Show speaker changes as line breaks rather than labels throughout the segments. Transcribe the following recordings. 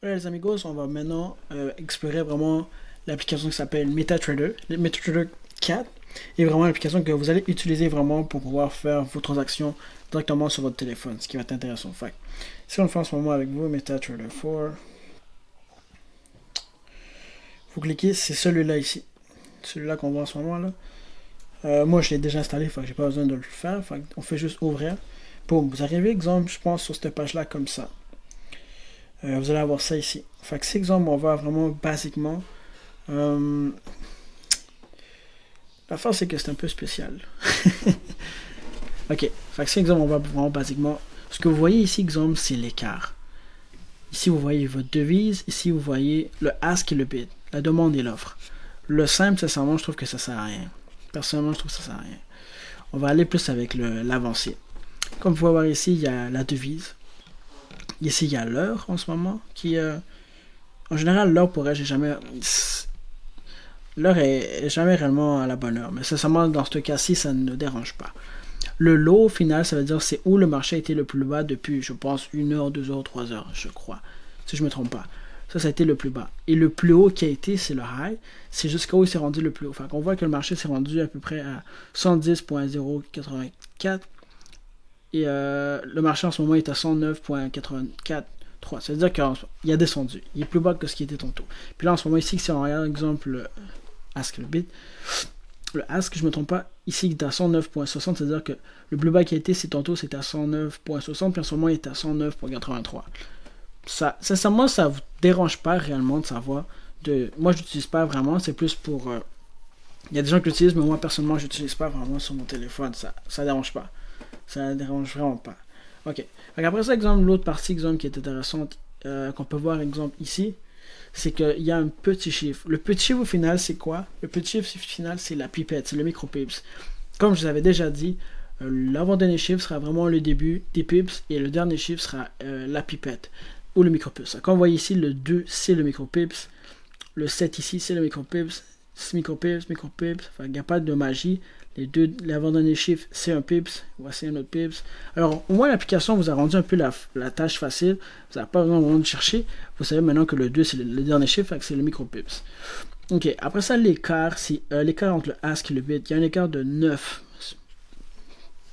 Voilà les amigos, on va maintenant explorer vraiment l'application qui s'appelle MetaTrader, MetaTrader 4, et vraiment l'application que vous allez utiliser vraiment pour pouvoir faire vos transactions directement sur votre téléphone, ce qui va être intéressant. Fait, si on le fait en ce moment avec vous, MetaTrader 4, vous cliquez, c'est celui-là ici, celui-là qu'on voit en ce moment là. Moi je l'ai déjà installé, fait que j'ai pas besoin de le faire, fait on fait juste ouvrir. Boum, vous arrivez, exemple, je pense sur cette page-là comme ça. Vous allez avoir ça ici. Fait que cet exemple, on va vraiment basiquement. L'affaire, c'est que c'est un peu spécial. Ok, fait que cet exemple, on va vraiment basiquement. Ce que vous voyez ici, exemple, c'est l'écart. Ici, vous voyez votre devise. Ici, vous voyez le ask et le bid, la demande et l'offre. Le simple, sincèrement, je trouve que ça sert à rien. Personnellement, je trouve que ça sert à rien. On va aller plus avec l'avancé. Comme vous pouvez voir ici, il y a la devise. Ici, il y a l'heure en ce moment, qui en général, l'heure pour elle, j'ai jamais... L'heure est jamais réellement à la bonne heure, mais sincèrement, dans ce cas-ci, ça ne dérange pas. Le low, au final, ça veut dire c'est où le marché a été le plus bas depuis, je pense, 1 heure, 2 heures, 3 heures, je crois, si je me trompe pas. Ça a été le plus bas. Et le plus haut qui a été, c'est le high, c'est jusqu'à où il s'est rendu le plus haut. Enfin, on voit que le marché s'est rendu à peu près à 110.084, et le marché en ce moment est à 109.84. C'est-à-dire qu'il a descendu. Il est plus bas que ce qui était tantôt. Puis là, en ce moment, ici, si on regarde, exemple, le ask, le bid, le ask, je ne me trompe pas, ici, il est à 109.60, c'est-à-dire que le plus bas qui a été, c'est tantôt, c'était à 109.60, puis en ce moment, il est à 109.83. Ça, sincèrement, ça ne vous dérange pas réellement de savoir. Moi, je l'utilise pas vraiment, c'est plus pour... Il y a des gens qui l'utilisent, mais moi, personnellement, je l'utilise pas vraiment sur mon téléphone. Ça ne dérange pas. Ça ne dérange vraiment pas. Ok. Après ça, exemple, l'autre partie, exemple, qui est intéressante, qu'on peut voir, exemple, ici, c'est qu'il y a un petit chiffre. Le petit chiffre au final, c'est quoi? Le petit chiffre final, c'est la pipette, c'est le micro-pips. Comme je vous avais déjà dit, l'avant-dernier chiffre sera vraiment le début des pips, et le dernier chiffre sera la pipette, ou le micro-pips. Comme vous voyez ici, le 2, c'est le micro-pips. Le 7 ici, c'est le micro-pips. Micro-pips. Enfin, il n'y a pas de magie. Les deux, l'avant-dernier chiffre, c'est un pips. Voici un autre pips. Alors, au moins, l'application vous a rendu un peu la tâche facile. Vous n'avez pas besoin de chercher. Vous savez maintenant que le 2, c'est le dernier chiffre, c'est le micro-pips. Ok, après ça, l'écart, c'est l'écart entre le ask et le bid. Il y a un écart de 9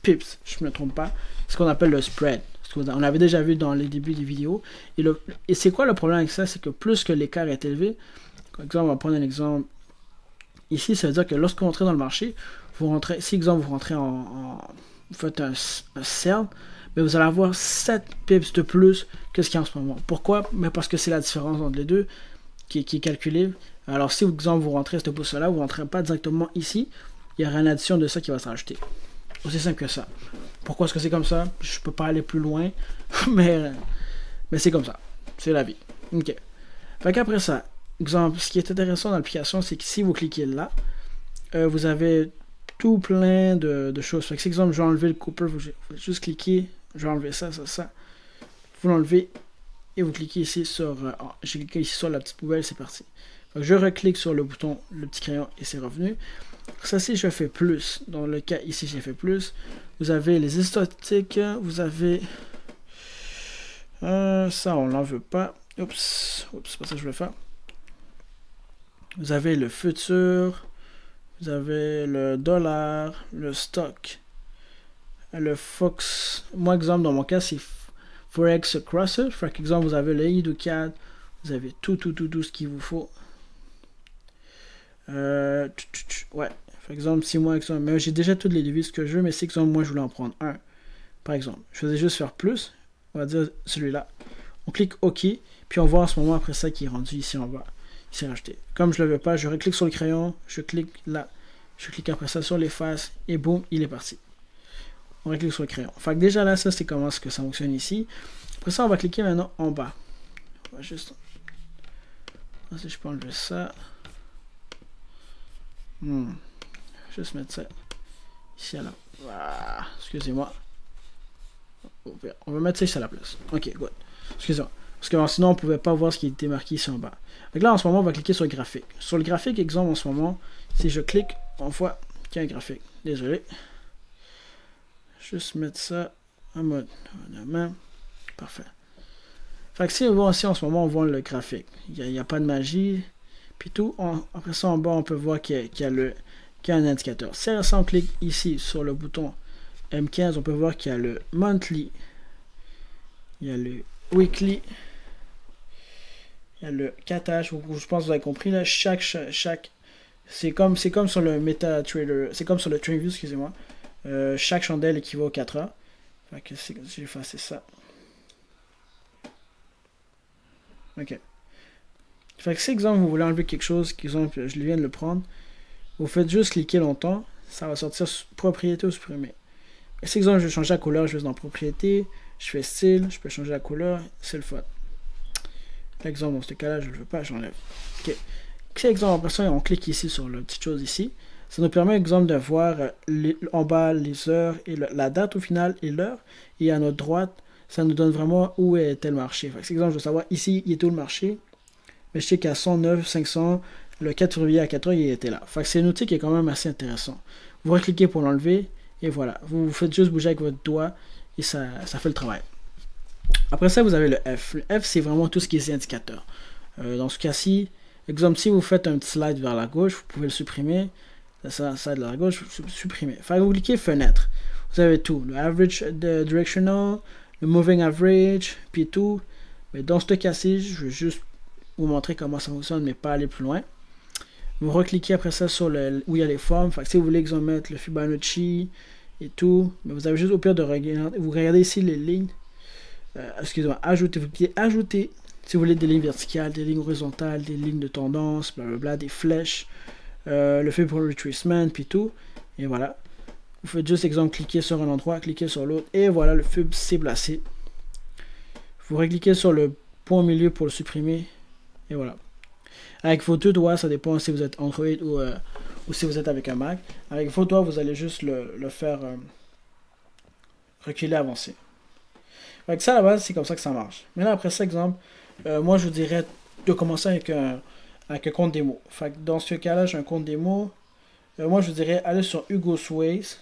pips, je ne me trompe pas. C'est ce qu'on appelle le spread. On avait déjà vu dans les débuts des vidéos. Et c'est quoi le problème avec ça? C'est que plus que l'écart est élevé, par exemple, on va prendre un exemple. Ici, ça veut dire que lorsque vous rentrez dans le marché, vous rentrez, si exemple vous rentrez vous faites un sell, mais vous allez avoir 7 pips de plus que ce qu'il y a en ce moment. Pourquoi? Mais parce que c'est la différence entre les deux qui est calculée. Alors si exemple vous rentrez cette pouce là, vous ne rentrez pas directement ici, il y aura une addition de ça qui va se rajouter. Aussi simple que ça. Pourquoi est-ce que c'est comme ça? Je peux pas aller plus loin, mais c'est comme ça. C'est la vie. Ok. Fait qu'après ça, exemple, ce qui est intéressant dans l'application, c'est que si vous cliquez là, vous avez tout plein de choses. Fait que si exemple, je vais enlever le Cooper, vous juste cliquer, je vais enlever ça. Vous l'enlevez et vous cliquez ici sur, j'ai cliqué ici sur la petite poubelle, c'est parti. Fait que je reclique sur le bouton, le petit crayon et c'est revenu. Ça, si je fais plus, dans le cas ici, j'ai fait plus, vous avez les esthétiques, vous avez ça, on n'en veut pas. Oups, c'est pas ça que je voulais faire. Vous avez le futur, vous avez le dollar, le stock, le Fox. Moi, exemple, dans mon cas, c'est Forex Crosser. Par exemple, vous avez le IDO4, vous avez tout ce qu'il vous faut. Ouais, par exemple, si moi, exemple, mais j'ai déjà toutes les devises que je veux, mais si exemple, moi, je voulais en prendre un. Par exemple, je faisais juste faire plus, on va dire celui-là. On clique OK, puis on voit en ce moment après ça qui est rendu ici en bas. Il s'est rajouté. Comme je ne le veux pas, je reclique sur le crayon, je clique là, je clique après ça sur les faces, et boum, il est parti. On reclique sur le crayon. Fait que déjà là, ça c'est comment ce que ça fonctionne ici. Après ça, on va cliquer maintenant en bas. On va juste... Si je peux enlever ça. Juste mettre ça ici à la... Ah, excusez-moi. On va mettre ça ici à la place. Ok, good. Excusez-moi. Parce que sinon, on ne pouvait pas voir ce qui était marqué ici en bas. Donc là, en ce moment, on va cliquer sur le graphique. Sur le graphique, exemple, en ce moment, si je clique, on voit qu'il y a un graphique. Désolé. Juste mettre ça en mode main. Parfait. Fait que si on voit ici en ce moment, on voit le graphique. Il n'y a pas de magie. Puis tout, après ça en bas, on peut voir qu'il y a un indicateur. Si on clique ici sur le bouton M15, on peut voir qu'il y a le monthly, il y a le weekly, il y a le catage. Je pense que vous avez compris là. C'est comme sur le MetaTrader, c'est comme sur le TradingView, excusez-moi. Chaque chandelle équivaut à 4 heures. Fait que j'ai effacé ça. Ok. Fait que si exemple vous voulez enlever quelque chose, exemple je viens de le prendre, vous faites juste cliquer longtemps, ça va sortir propriété ou supprimer. Et si exemple je veux changer la couleur, je vais dans propriété, je fais style, je peux changer la couleur, c'est le fun. Exemple dans ce cas là je ne le veux pas, j'enlève. Ok. Si exemple après ça on clique ici sur la petite chose ici, ça nous permet exemple de voir en bas les heures et la date au final et l'heure, et à notre droite ça nous donne vraiment où est tel marché. Fait que si exemple je veux savoir ici il est où le marché, mais je sais qu'à 109, 500, le 4 février à 4h, il était là. Fait que c'est un outil qui est quand même assez intéressant. Vous recliquez pour l'enlever, et voilà. Vous faites juste bouger avec votre doigt, et ça fait le travail. Après ça, vous avez le F. Le F, c'est vraiment tout ce qui est indicateur. Dans ce cas-ci, exemple, si vous faites un petit slide vers la gauche, vous pouvez le supprimer. Ça de la gauche, supprimer. Fait que vous cliquez fenêtre. Vous avez tout. Le average directional, le moving average, puis tout. Mais dans ce cas-ci, je vais juste vous montrer comment ça fonctionne, mais pas aller plus loin. Vous recliquez après ça sur où il y a les formes. Fait que si vous voulez exemple mettre le Fibonacci et tout, mais vous avez juste au pire de regarder. Vous regardez ici les lignes. Excusez-moi, ajouter. Vous cliquez ajouter. Si vous voulez des lignes verticales, des lignes horizontales, des lignes de tendance, blablabla, des flèches, le Fibonacci retracement, puis tout. Et voilà. Vous faites juste exemple cliquer sur un endroit, cliquer sur l'autre, et voilà, le Fib s'est placé. Vous recliquez sur le point au milieu pour le supprimer. Et voilà. Avec vos deux doigts, ça dépend si vous êtes Android ou si vous êtes avec un Mac. Avec vos doigts, vous allez juste le faire reculer, avancer. Avec ça, à la base, c'est comme ça que ça marche. Maintenant, après ça, exemple, moi, je vous dirais de commencer avec un compte démo. Fait que dans ce cas-là, j'ai un compte démo. Moi, je vous dirais, allez sur Hugo's Ways.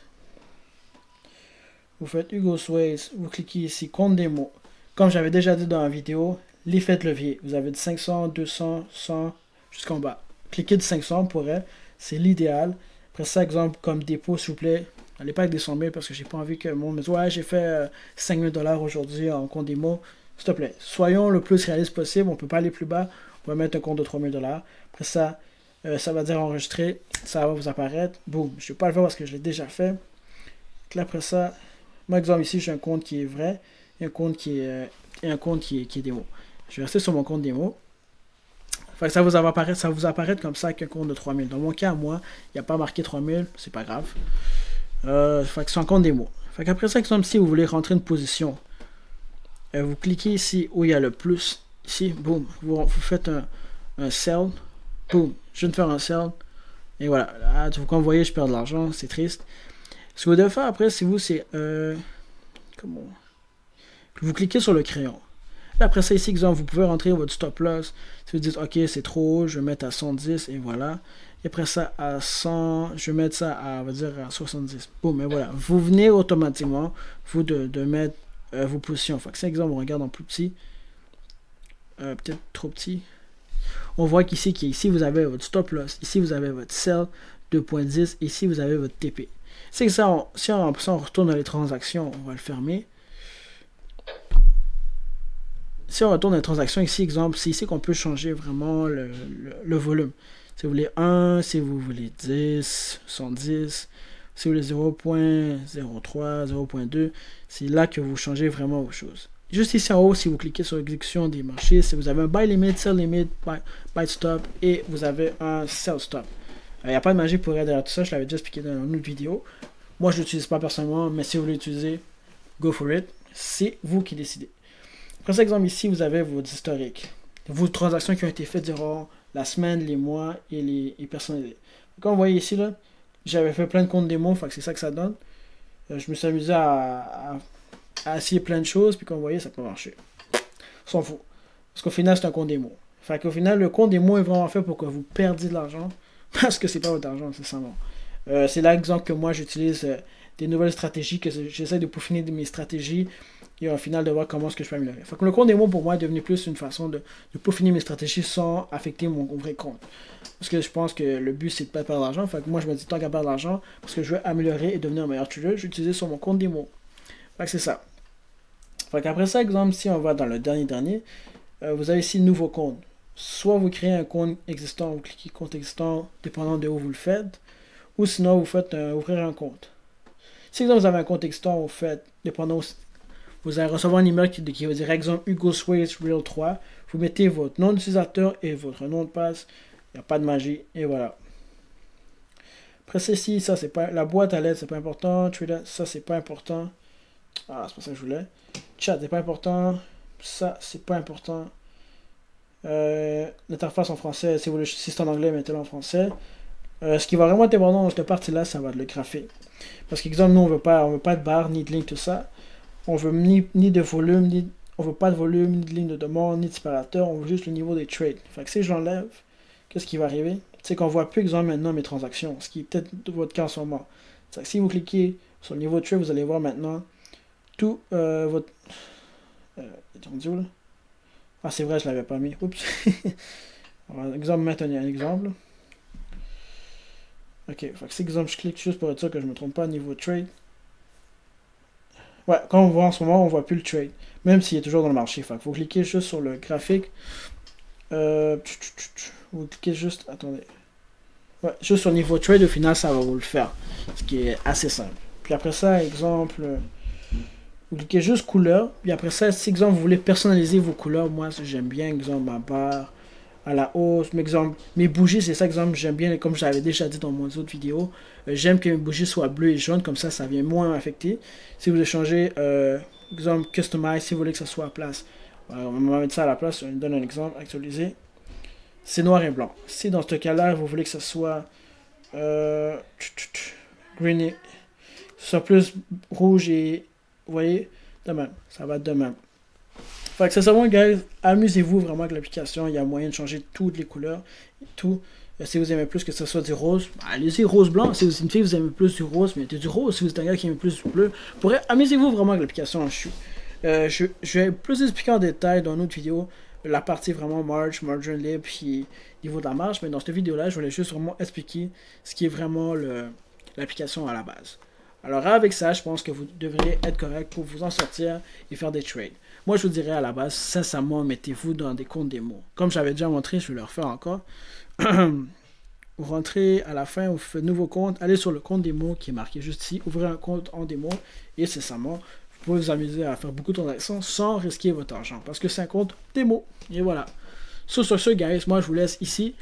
Vous faites Hugo's Ways. Vous cliquez ici, compte démo. Comme j'avais déjà dit dans la vidéo, l'effet de levier. Vous avez de 500, 200, 100, jusqu'en bas. Cliquez de 500 pour elle. C'est l'idéal. Après ça, exemple, comme dépôt, s'il vous plaît, n'allez pas avec des 100 000 parce que j'ai pas envie que le monde me dise « Ouais, j'ai fait 5 000 $ aujourd'hui en compte démo. » S'il te plaît, soyons le plus réaliste possible. On peut pas aller plus bas. On va mettre un compte de 3 000 $. Après ça, ça va dire enregistrer. Ça va vous apparaître. Boum. Je ne vais pas le faire parce que je l'ai déjà fait. Là, après ça, moi, exemple, ici, j'ai un compte qui est vrai et un compte qui est démo. Je vais rester sur mon compte démo. Fait que ça vous apparaît comme ça avec un compte de 3000. Dans mon cas, moi, il n'y a pas marqué 3000, c'est pas grave. Fait que c'est un compte démo. Fait qu'après ça, exemple, si vous voulez rentrer une position, vous cliquez ici où il y a le plus. Ici, boum, vous faites un sell. Boum, je viens de faire un sell. Et voilà. Là, comme vous voyez, je perds de l'argent, c'est triste. Ce que vous devez faire après, c'est comment? Vous cliquez sur le crayon. Après ça, ici, exemple, vous pouvez rentrer votre stop loss. Si vous dites, ok, c'est trop haut, je vais mettre à 110 et voilà. Et après ça, à 100, je vais mettre ça à, on va dire, à 70. Boum, et voilà. Vous venez automatiquement, vous, de mettre vos positions. Fait que si, exemple, on regarde en plus petit, peut-être trop petit, on voit qu'ici, vous avez votre stop loss. Ici, vous avez votre sell 2.10. Ici, vous avez votre TP. C'est que ça, si on retourne dans les transactions, on va le fermer. Si on retourne dans les transactions, ici, exemple, c'est ici qu'on peut changer vraiment le volume. Si vous voulez 1, si vous voulez 10, 110, si vous voulez 0.03, 0.2, c'est là que vous changez vraiment vos choses. Juste ici en haut, si vous cliquez sur l'exécution des marchés, si vous avez un buy limit, sell limit, buy stop et vous avez un sell stop. Il n'y a pas de magie pour être derrière tout ça, je l'avais déjà expliqué dans une autre vidéo. Moi, je ne l'utilise pas personnellement, mais si vous l'utilisez, go for it. C'est vous qui décidez. Par exemple, ici, vous avez vos historiques. Vos transactions qui ont été faites durant la semaine, les mois et les personnalisées. Comme vous voyez ici, là, j'avais fait plein de comptes démo, c'est ça que ça donne. Je me suis amusé à essayer plein de choses, puis comme vous voyez, ça peut marcher. On s'en fout. Parce qu'au final, c'est un compte démo. Fait qu'au final, le compte démo est vraiment fait pour que vous perdiez de l'argent, parce que c'est pas votre argent, c'est ça. C'est l'exemple que moi, j'utilise des nouvelles stratégies, que j'essaie de peaufiner mes stratégies et au final de voir comment est-ce que je peux améliorer. Fait que le compte démo pour moi est devenu plus une façon de peaufiner mes stratégies sans affecter mon vrai compte. Parce que je pense que le but c'est de pas perdre d'argent. Fait que moi je me dis tant qu'à perdre d'argent, parce que je veux améliorer et devenir un meilleur trader, je vais utiliser sur mon compte démo. Fait que c'est ça. Fait qu'après ça, exemple, si on va dans le dernier, vous avez ici nouveau compte. Soit vous créez un compte existant, vous cliquez compte existant, dépendant de où vous le faites, ou sinon vous faites ouvrir un compte. Si exemple, vous avez un compte existant, vous faites, dépendant, vous allez recevoir un email qui va dire exemple Hugo Sways Real 3, vous mettez votre nom d'utilisateur et votre nom de passe, il n'y a pas de magie, et voilà. Après ceci, ça c'est pas, la boîte à lettres c'est pas important, Trader, ça c'est pas important, ah c'est pas ça que je voulais, chat c'est pas important, ça c'est pas important. L'interface en français, si c'est en anglais, mettez-le en français. Ce qui va vraiment être important dans cette partie-là, ça va être le graphique. Parce qu'exemple, nous, on veut pas de barre, ni de ligne, tout ça. On veut ni de volume, on veut pas de volume, ni de ligne de demande, ni de séparateur. On veut juste le niveau des trades. Fait que si je l'enlève, qu'est-ce qui va arriver? C'est qu'on voit plus, exemple, maintenant mes transactions. Ce qui est peut-être votre cas en ce moment. C'est que si vous cliquez sur le niveau de trade, vous allez voir maintenant tout votre... Ah, c'est vrai, je l'avais pas mis. Oups. Alors, exemple, maintenant, un exemple. Ok, fait que c'est exemple, je clique juste pour être sûr que je me trompe pas niveau trade. Ouais, comme on voit en ce moment, on voit plus le trade. Même s'il est toujours dans le marché. Fait qu'il faut cliquer juste sur le graphique. Vous cliquez juste, attendez. Ouais, juste sur niveau trade, au final, ça va vous le faire. Ce qui est assez simple. Puis après ça, exemple... Vous cliquez juste couleur, puis après ça, si exemple vous voulez personnaliser vos couleurs, moi j'aime bien, exemple ma barre à la hausse, mais exemple mes bougies, c'est ça, exemple j'aime bien, comme j'avais déjà dit dans mon autre vidéo, j'aime que mes bougies soient bleues et jaunes, comme ça vient moins affecter. Si vous échangez, exemple customize, si vous voulez que ça soit à place, on va mettre ça à la place, on donne un exemple, actualiser, c'est noir et blanc. Si dans ce cas-là, vous voulez que ça soit green, et, soit plus rouge et vous voyez, de même, ça va être de même. Fait que c'est ça, guys, amusez-vous vraiment avec l'application, il y a moyen de changer toutes les couleurs, tout. Si vous aimez plus que ce soit du rose, allez-y rose blanc. Si vous êtes une fille, vous aimez plus du rose, mettez du rose. Si vous êtes un gars qui aime plus du bleu, amusez-vous vraiment avec l'application. Je vais plus expliquer en détail dans une autre vidéo la partie vraiment margin libre, puis niveau de la marge, mais dans cette vidéo-là, je voulais juste vraiment expliquer ce qui est vraiment l'application à la base. Alors avec ça, je pense que vous devriez être correct pour vous en sortir et faire des trades. Moi, je vous dirais à la base, sincèrement, mettez-vous dans des comptes démo. Comme j'avais déjà montré, je vais le refaire encore. Vous rentrez à la fin, vous faites nouveau compte, allez sur le compte démo qui est marqué juste ici, ouvrez un compte en démo et sincèrement, vous pouvez vous amuser à faire beaucoup de transactions sans risquer votre argent parce que c'est un compte démo. Et voilà. Sur ce, guys, moi je vous laisse ici.